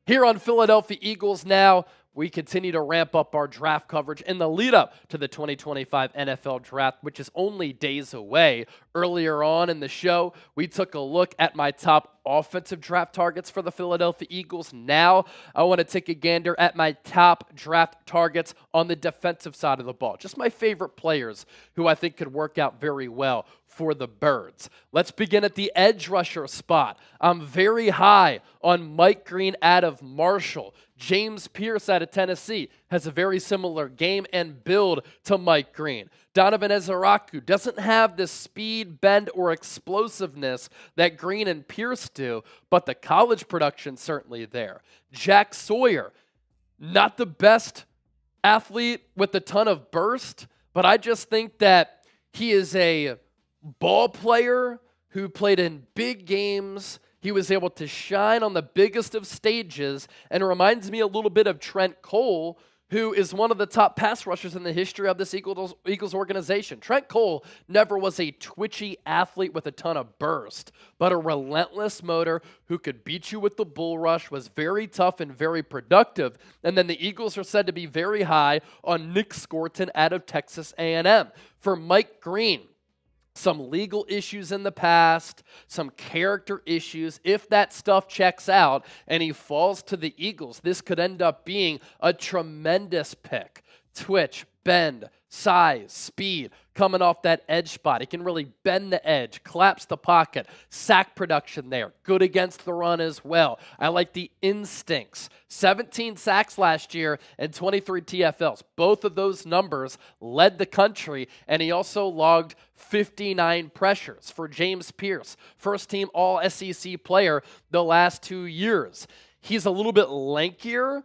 Here on Philadelphia Eagles Now, we continue to ramp up our draft coverage in the lead up to the 2025 NFL Draft, which is only days away. Earlier on in the show, we took a look at my top offensive draft targets for the Philadelphia Eagles. Now, I want to take a gander at my top draft targets on the defensive side of the ball. Just my favorite players who I think could work out very well for the Birds. Let's begin at the edge rusher spot. I'm very high on Mike Green out of Marshall. James Pierce out of Tennessee has a very similar game and build to Mike Green. Donovan Ezaraku doesn't have the speed, bend, or explosiveness that Green and Pierce do, but the college production's certainly there. Jack Sawyer, not the best athlete with a ton of burst, but I just think that he is a ball player who played in big games. He was able to shine on the biggest of stages and reminds me a little bit of Trent Cole, who is one of the top pass rushers in the history of this Eagles organization. Trent Cole never was a twitchy athlete with a ton of burst, but a relentless motor who could beat you with the bull rush, was very tough and very productive. And then the Eagles are said to be very high on Nick Scorton out of Texas A&M. For Mike Green, some legal issues in the past, some character issues. If that stuff checks out and he falls to the Eagles, this could end up being a tremendous pick. Twitch, bend, size, speed, coming off that edge spot. He can really bend the edge, collapse the pocket, sack production there. Good against the run as well. I like the instincts. 17 sacks last year and 23 TFLs. Both of those numbers led the country, and he also logged 59 pressures for James Pierce, first-team All-SEC player the last 2 years. He's a little bit lankier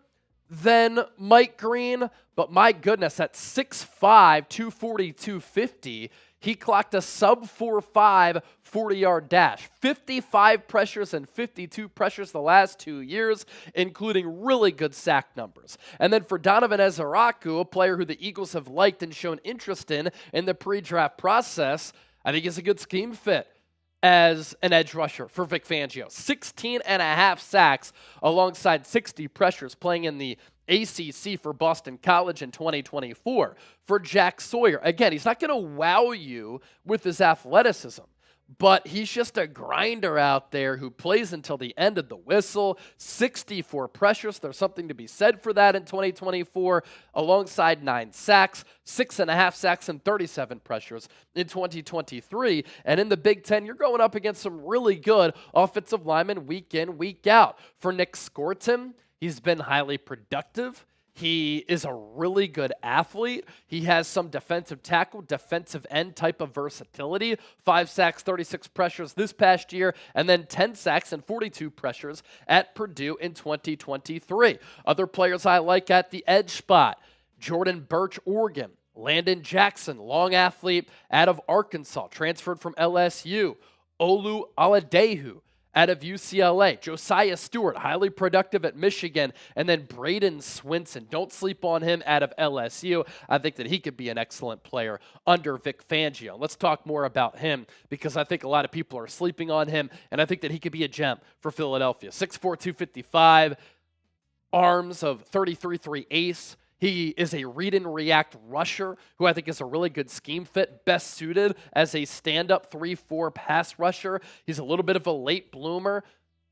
than Mike Green, but my goodness, at 6'5", 240, 250, he clocked a sub-4.5 40-yard dash. 55 pressures and 52 pressures the last 2 years, including really good sack numbers. And then for Donovan Ezaraku, a player who the Eagles have liked and shown interest in the pre-draft process, I think he's a good scheme fit as an edge rusher for Vic Fangio. 16 and a half sacks alongside 60 pressures playing in the ACC for Boston College in 2024. For Jack Sawyer, again, he's not going to wow you with his athleticism, but he's just a grinder out there who plays until the end of the whistle. 64 pressures. There's something to be said for that in 2024, alongside 9 sacks, 6.5 sacks, and 37 pressures in 2023. And in the Big Ten, you're going up against some really good offensive linemen week in, week out. For Nick Scorton, he's been highly productive. He is a really good athlete. He has some defensive tackle, defensive end type of versatility. 5 sacks, 36 pressures this past year, and then 10 sacks and 42 pressures at Purdue in 2023. Other players I like at the edge spot: Jordan Birch, Oregon; Landon Jackson, long athlete out of Arkansas, transferred from LSU; Olu Oladeju out of UCLA; Josiah Stewart, highly productive at Michigan; and then Braden Swinson. Don't sleep on him out of LSU. I think that he could be an excellent player under Vic Fangio. Let's talk more about him because I think a lot of people are sleeping on him, and I think that he could be a gem for Philadelphia. 6'4", 255, arms of 33.3 ace. He is a read and react rusher who I think is a really good scheme fit, best suited as a stand-up 3-4 pass rusher. He's a little bit of a late bloomer,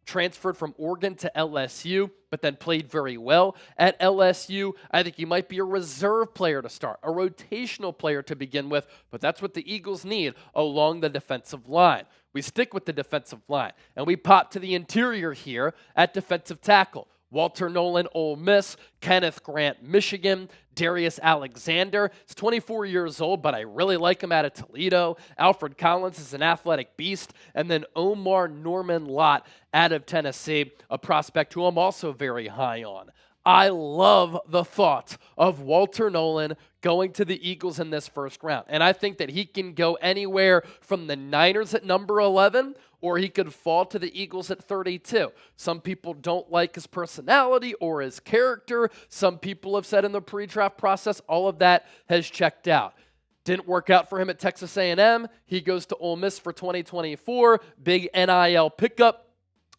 transferred from Oregon to LSU, but then played very well at LSU. I think he might be a reserve player to start, a rotational player to begin with, but that's what the Eagles need along the defensive line. We stick with the defensive line, and we pop to the interior here at defensive tackle. Walter Nolan, Ole Miss; Kenneth Grant, Michigan; Darius Alexander. He's 24 years old, but I really like him out of Toledo. Alfred Collins is an athletic beast. And then Omar Norman Lott out of Tennessee, a prospect who I'm also very high on. I love the thought of Walter Nolan going to the Eagles in this first round. And I think that he can go anywhere from the Niners at number 11, or he could fall to the Eagles at 32. Some people don't like his personality or his character. Some people have said in the pre-draft process, all of that has checked out. Didn't work out for him at Texas A&M. He goes to Ole Miss for 2024. Big NIL pickup.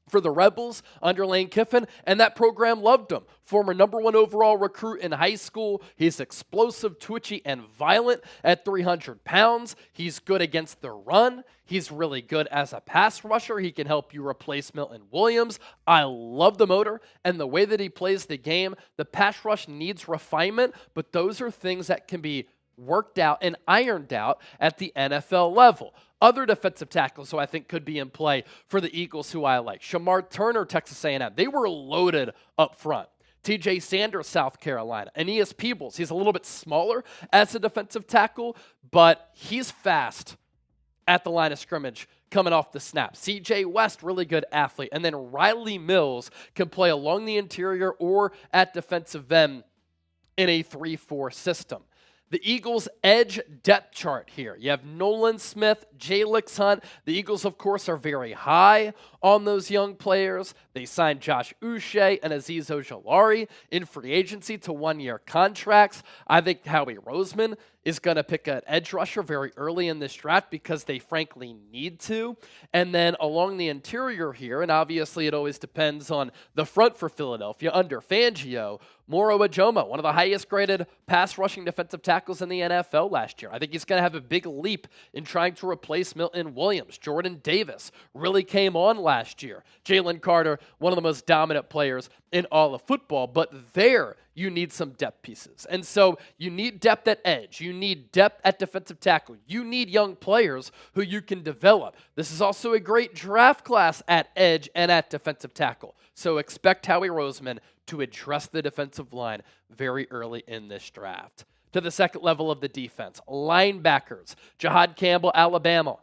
for the Rebels under Lane Kiffin, and that program loved him. Former #1 overall recruit in high school. He's explosive, twitchy, and violent at 300 pounds. He's good against the run. He's really good as a pass rusher. He can help you replace Milton Williams. I love the motor and the way that he plays the game. The pass rush needs refinement, but those are things that can be worked out and ironed out at the NFL level. Other defensive tackles who I think could be in play for the Eagles who I like. Shamar Turner, Texas A&M. They were loaded up front. TJ Sanders, South Carolina. Aeneas Peebles, he's a little bit smaller as a defensive tackle, but he's fast at the line of scrimmage coming off the snap. CJ West, really good athlete. And then Riley Mills can play along the interior or at defensive end in a 3-4 system. The Eagles' edge depth chart here. You have Nolan Smith, Jalix Hunt. The Eagles, of course, are very high on those young players. They signed Josh Uche and Azeez Ojulari in free agency to 1-year contracts. I think Howie Roseman is going to pick an edge rusher very early in this draft because they frankly need to. And then along the interior here, and obviously it always depends on the front for Philadelphia under Fangio, Moro Ajomo, one of the highest graded pass rushing defensive tackles in the NFL last year. I think he's going to have a big leap in trying to replace Milton Williams. Jordan Davis really came on last year. Jalen Carter, one of the most dominant players in all of football, but there you need some depth pieces. And so you need depth at edge. You need depth at defensive tackle. You need young players who you can develop. This is also a great draft class at edge and at defensive tackle. So expect Howie Roseman to address the defensive line very early in this draft. To the second level of the defense, linebackers, Jahad Campbell, Alabama,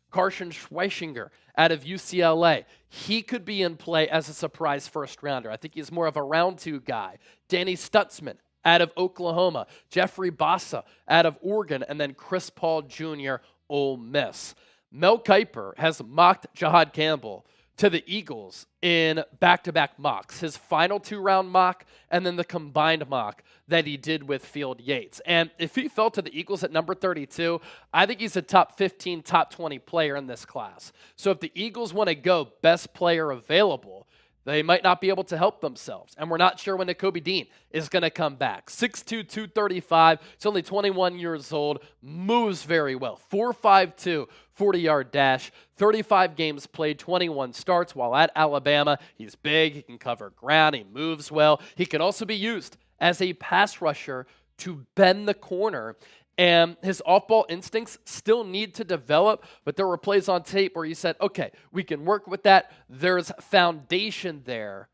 Carson Schweichinger out of UCLA. He could be in play as a surprise first rounder. I think he's more of a round 2 guy. Danny Stutzman out of Oklahoma, Jeffrey Bassa out of Oregon, and then Chris Paul Jr., Ole Miss. Mel Kiper has mocked Jahad Campbell to the Eagles in back-to-back mocks. His final 2-round mock and then the combined mock that he did with Field Yates. And if he fell to the Eagles at number 32, I think he's a top 15, top 20 player in this class. So if the Eagles want to go best player available, they might not be able to help themselves. And we're not sure when Nakobe Dean is going to come back. 6'2", 235. He's only 21 years old. Moves very well. 4.52, 40-yard dash. 35 games played, 21 starts. While at Alabama, he's big. He can cover ground. He moves well. He can also be used as a pass rusher to bend the corner. And his off-ball instincts still need to develop, but there were plays on tape where you said, okay, we can work with that. There's foundation there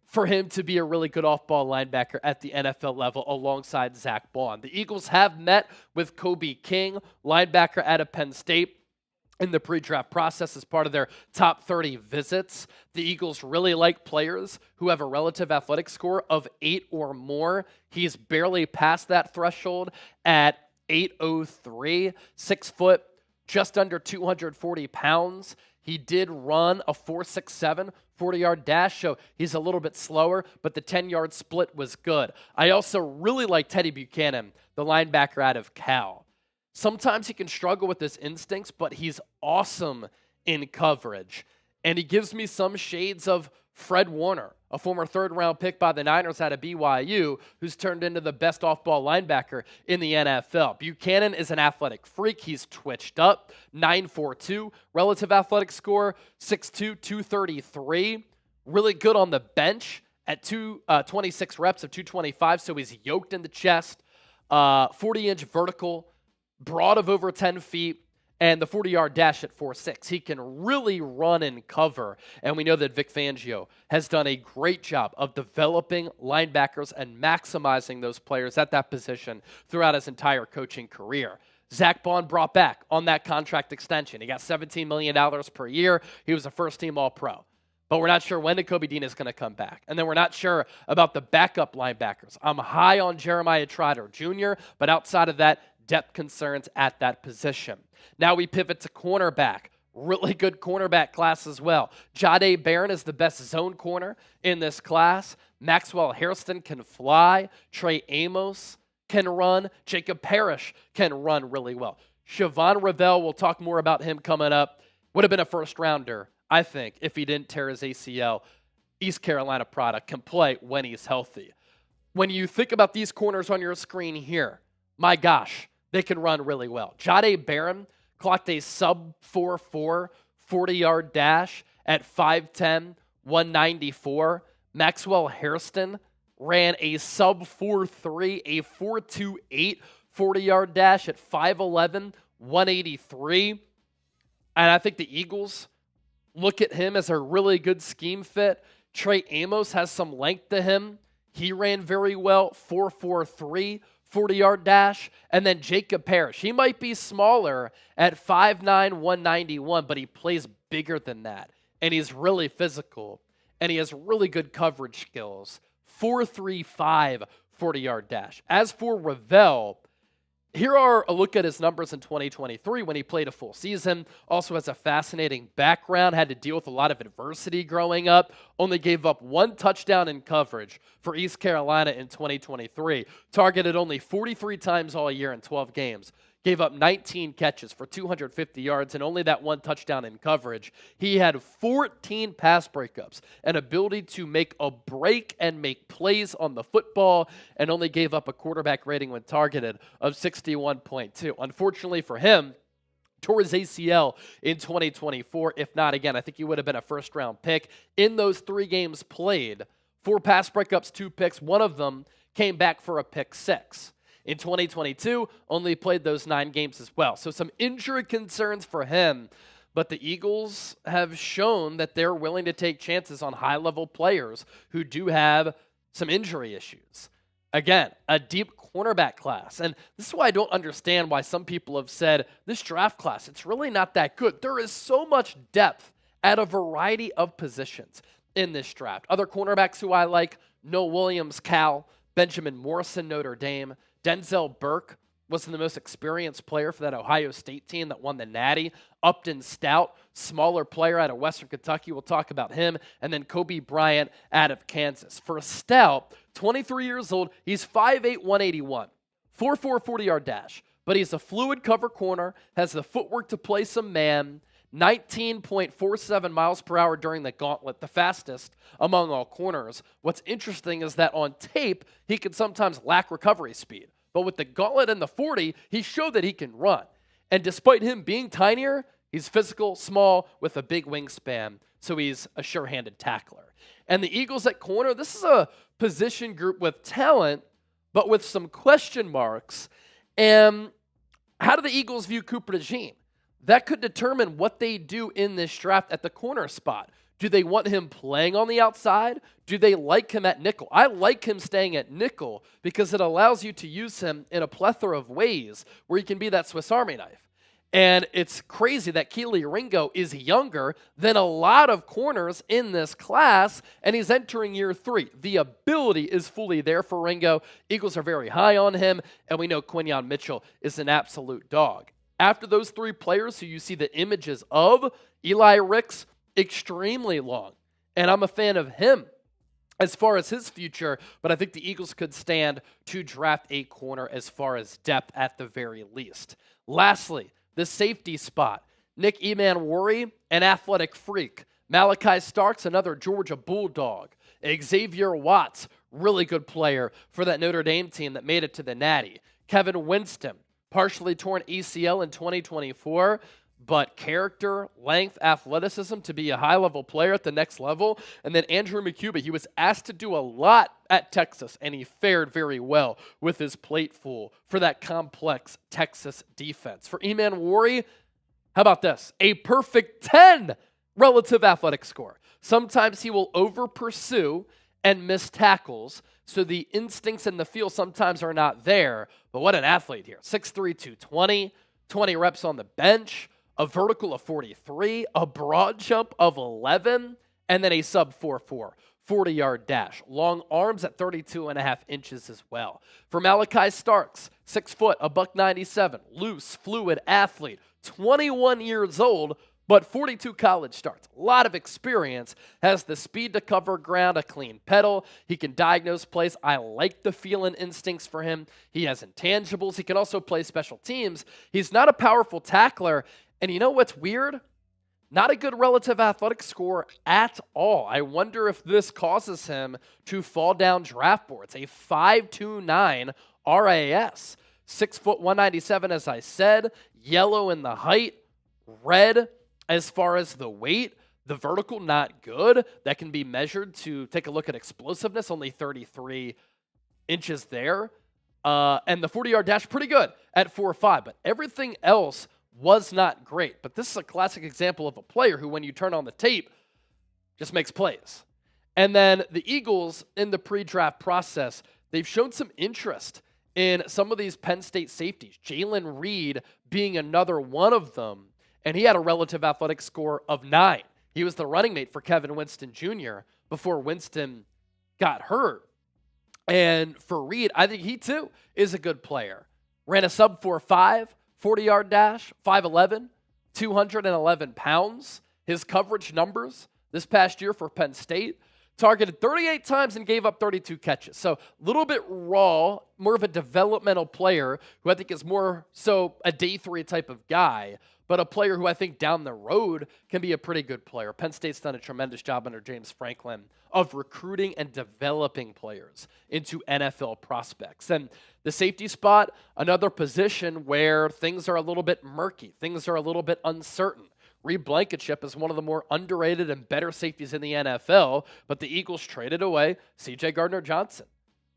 for him to be a really good off-ball linebacker at the NFL level alongside Zach Bond. The Eagles have met with Kobe King, linebacker out of Penn State, in the pre-draft process as part of their top 30 visits. The Eagles really like players who have a relative athletic score of 8 or more. He's barely past that threshold at 8'03", 6 foot, just under 240 pounds. He did run a 4.67 40-yard dash, so he's a little bit slower, but the 10-yard split was good. I also really like Teddy Buchanan, the linebacker out of Cal. Sometimes he can struggle with his instincts, but he's awesome in coverage. And he gives me some shades of Fred Warner, a former 3rd-round pick by the Niners out of BYU, who's turned into the best off-ball linebacker in the NFL. Buchanan is an athletic freak. He's twitched up, 9.42 relative athletic score, 6'2", 233. Really good on the bench at 26 reps of 225, so he's yoked in the chest, 40-inch vertical, broad of over 10 feet, and the 40-yard dash at 4.6. He can really run and cover, and we know that Vic Fangio has done a great job of developing linebackers and maximizing those players at that position throughout his entire coaching career. Zach Bond brought back on that contract extension. He got $17 million per year. He was a first-team All-Pro. But we're not sure when Nakobe Dean is going to come back. And then we're not sure about the backup linebackers. I'm high on Jeremiah Trotter Jr., but outside of that, depth concerns at that position. Now we pivot to cornerback. Really good cornerback class as well. Jahdae Barron is the best zone corner in this class. Maxwell Hairston can fly. Trey Amos can run. Jacob Parrish can run really well. Siobhan Ravel, we'll talk more about him coming up, would have been a first-rounder I think, if he didn't tear his ACL, East Carolina product can play when he's healthy. When you think about these corners on your screen here, my gosh, they can run really well. Jahdae Barron clocked a sub 4.4 40-yard dash at 5'10", 194. Maxwell Hairston ran a sub 4.3, a 4.28 40-yard dash at 5'11", 183. And I think the Eagles look at him as a really good scheme fit. Trey Amos has some length to him. He ran very well, 4.43, 40-yard dash. And then Jacob Parrish. He might be smaller at 5'9", 191, but he plays bigger than that. And he's really physical. And he has really good coverage skills. 4.35, 40-yard dash. As for Ravel, here are a look at his numbers in 2023 when he played a full season. Also has a fascinating background, had to deal with a lot of adversity growing up. Only gave up 1 touchdown in coverage for East Carolina in 2023. Targeted only 43 times all year in 12 games. Gave up 19 catches for 250 yards and only that 1 touchdown in coverage. He had 14 pass breakups, an ability to make a break and make plays on the football, and only gave up a quarterback rating when targeted of 61.2. Unfortunately for him, tore his ACL in 2024. If not, again, I think he would have been a first-round pick. In those 3 games played, 4 pass breakups, 2 picks. One of them came back for a pick 6. In 2022, only played those 9 games as well. So some injury concerns for him, but the Eagles have shown that they're willing to take chances on high-level players who do have some injury issues. Again, a deep cornerback class. And this is why I don't understand why some people have said this draft class, it's really not that good. There is so much depth at a variety of positions in this draft. Other cornerbacks who I like, Noah Williams, Cal, Benjamin Morrison, Notre Dame, Denzel Burke was the most experienced player for that Ohio State team that won the Natty. Upton Stout, smaller player out of Western Kentucky. We'll talk about him. And then Kobe Bryant out of Kansas. For Stout, 23 years old, he's 5'8", 181. 4.4 40-yard dash. But he's a fluid cover corner, has the footwork to play some man, 19.47 miles per hour during the gauntlet, the fastest among all corners. What's interesting is that on tape, he can sometimes lack recovery speed. But with the gauntlet and the 40, he showed that he can run. And despite him being tinier, he's physical, small, with a big wingspan. So he's a sure-handed tackler. And the Eagles at corner, this is a position group with talent, but with some question marks. And how do the Eagles view Cooper DeJean? That could determine what they do in this draft at the corner spot. Do they want him playing on the outside? Do they like him at nickel? I like him staying at nickel because it allows you to use him in a plethora of ways where he can be that Swiss Army knife. And it's crazy that Kelee Ringo is younger than a lot of corners in this class, and he's entering year 3. The ability is fully there for Ringo. Eagles are very high on him, and we know Quinyon Mitchell is an absolute dog. After those 3 players who you see the images of, Eli Ricks, extremely long. And I'm a fan of him as far as his future, but I think the Eagles could stand to draft a corner as far as depth at the very least. Lastly, the safety spot. Nick Emanwori, an athletic freak. Malachi Starks, another Georgia Bulldog. Xavier Watts, really good player for that Notre Dame team that made it to the Natty. Kevin Winston, partially torn ACL in 2024, but character, length, athleticism to be a high-level player at the next level. And then Andrew McCuba, he was asked to do a lot at Texas, and he fared very well with his plate full for that complex Texas defense. For Emanwori, how about this? A perfect 10 relative athletic score. Sometimes he will over-pursue and miss tackles, so the instincts in the field sometimes are not there. But what an athlete here. 6'3", 220, 20 reps on the bench, a vertical of 43, a broad jump of 11, and then a sub 4.4, 40-yard dash. Long arms at 32.5 inches as well. For Malachi Starks, 6 foot, a $197, loose, fluid athlete, 21 years old, but 42 college starts. A lot of experience. Has the speed to cover ground, a clean pedal. He can diagnose plays. I like the feel and instincts for him. He has intangibles. He can also play special teams. He's not a powerful tackler. And you know what's weird? Not a good relative athletic score at all. I wonder if this causes him to fall down draft boards. A 5.29 RAS. 6', 197, as I said. Yellow in the height. Red as far as the weight. The vertical, not good. That can be measured to take a look at explosiveness. Only 33 inches there. And the 40-yard dash, pretty good at 4.5. But everything else was not great. But this is a classic example of a player who, when you turn on the tape, just makes plays. And then the Eagles, in the pre-draft process, they've shown some interest in some of these Penn State safeties. Jalen Reed being another one of them. And he had a relative athletic score of 9. He was the running mate for Kevin Winston Jr. before Winston got hurt. And for Reed, I think he too is a good player. Ran a sub 4.5, 40-yard dash, 5'11", 211 pounds. His coverage numbers this past year for Penn State, targeted 38 times and gave up 32 catches. So a little bit raw, more of a developmental player who I think is more so a day 3 type of guy, but a player who I think down the road can be a pretty good player. Penn State's done a tremendous job under James Franklin of recruiting and developing players into NFL prospects. And the safety spot, another position where things are a little bit murky, things are a little bit uncertain. Reed Blankenship is one of the more underrated and better safeties in the NFL, but the Eagles traded away C.J. Gardner-Johnson.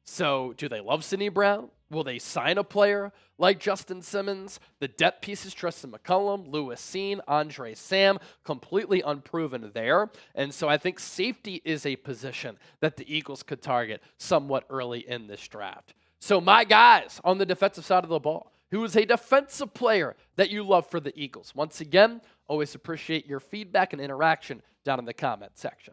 So do they love Sidney Brown? Will they sign a player like Justin Simmons? The depth pieces, Tristan McCullum, Lewis Seen, Andre Sam, completely unproven there. And so I think safety is a position that the Eagles could target somewhat early in this draft. So my guys on the defensive side of the ball, who is a defensive player that you love for the Eagles? Once again, always appreciate your feedback and interaction down in the comment section.